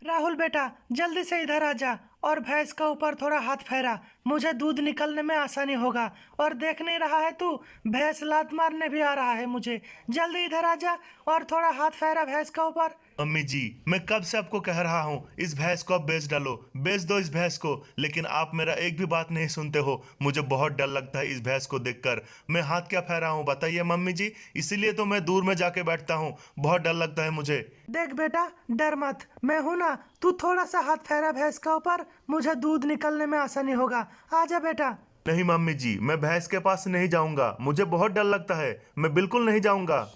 राहुल बेटा, जल्दी से इधर आ जा और भैंस का ऊपर थोड़ा हाथ फेरा। मुझे दूध निकलने में आसानी होगा। और देख नहीं रहा है तू, भैंस लात मारने भी आ रहा है मुझे। जल्दी इधर आ जा और थोड़ा हाथ फेरा भैंस का ऊपर। मम्मी जी, मैं कब से आपको कह रहा हूँ इस भैंस को आप बेच डालो, बेच दो इस भैंस को, लेकिन आप मेरा एक भी बात नहीं सुनते हो। मुझे बहुत डर लगता है इस भैंस को देखकर। मैं हाथ क्या फेरा हूँ बताइए मम्मी जी, इसीलिए तो मैं दूर में जाके बैठता हूँ, बहुत डर लगता है मुझे। देख बेटा, डर मत, मैं हूं ना। तू थोड़ा सा हाथ फेरा भैंस का ऊपर, मुझे दूध निकलने में आसानी होगा। आ जा बेटा। नहीं मम्मी जी, मैं भैंस के पास नहीं जाऊंगा, मुझे बहुत डर लगता है, मैं बिल्कुल नहीं जाऊंगा।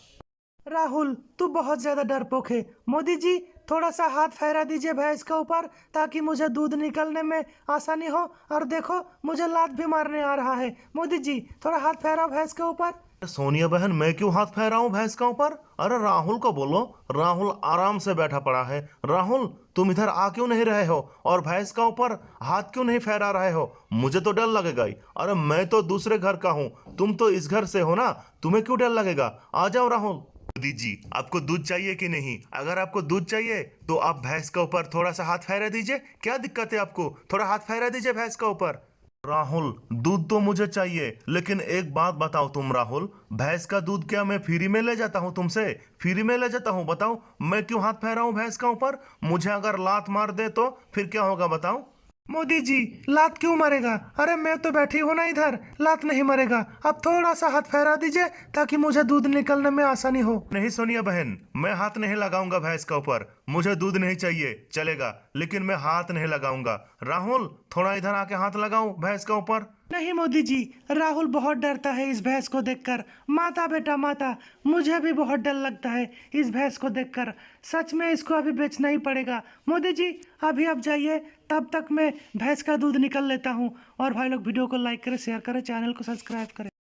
राहुल, तू बहुत ज्यादा डरपोक है। मोदी जी, थोड़ा सा हाथ फहरा दीजिए भैंस के ऊपर, ताकि मुझे दूध निकलने में आसानी हो। और देखो, मुझे लात भी मारने आ रहा है। मोदी जी, थोड़ा हाथ फहराओ भैंस के ऊपर। सोनिया बहन, मैं क्यों हाथ फैला हूँ भैंस के ऊपर? अरे राहुल को बोलो, राहुल आराम से बैठा पड़ा है। राहुल, तुम इधर आ क्यों नहीं रहे हो और भैंस का ऊपर हाथ क्यों नहीं फहरा रहे हो? मुझे तो डर लगेगा ही। अरे मैं तो दूसरे घर का हूँ, तुम तो इस घर से हो ना, तुम्हें क्यों डर लगेगा? आ जाओ राहुल। मोदी जी, आपको दूध चाहिए कि नहीं? अगर आपको दूध चाहिए तो आप भैंस के ऊपर थोड़ा सा हाथ फहरा दीजिए। क्या दिक्कत है आपको? थोड़ा हाथ फहरा दीजिए भैंस के ऊपर। राहुल, दूध तो मुझे चाहिए, लेकिन एक बात बताओ तुम राहुल, भैंस का दूध क्या मैं फ्री में ले जाता हूँ तुमसे? फ्री में ले जाता हूँ? बताओ, मैं क्यों हाथ फहराऊं भैंस का ऊपर? मुझे अगर लात मार दे तो फिर क्या होगा बताओ? मोदी जी, लात क्यों मरेगा? अरे मैं तो बैठी हूं ना इधर, लात नहीं मरेगा। अब थोड़ा सा हाथ फहरा दीजिए, ताकि मुझे दूध निकलने में आसानी हो। नहीं सोनिया बहन, मैं हाथ नहीं लगाऊंगा भैंस का ऊपर। मुझे दूध नहीं चाहिए चलेगा, लेकिन मैं हाथ नहीं लगाऊंगा। राहुल, थोड़ा इधर आके हाथ लगाओ भैंस का ऊपर। नहीं मोदी जी, राहुल बहुत डरता है इस भैंस को देखकर। माता बेटा माता, मुझे भी बहुत डर लगता है इस भैंस को देखकर। सच में इसको अभी बेचना ही पड़ेगा। मोदी जी, अभी आप जाइए, तब तक मैं भैंस का दूध निकल लेता हूँ। और भाई लोग, वीडियो को लाइक करें, शेयर करें, चैनल को सब्सक्राइब करें।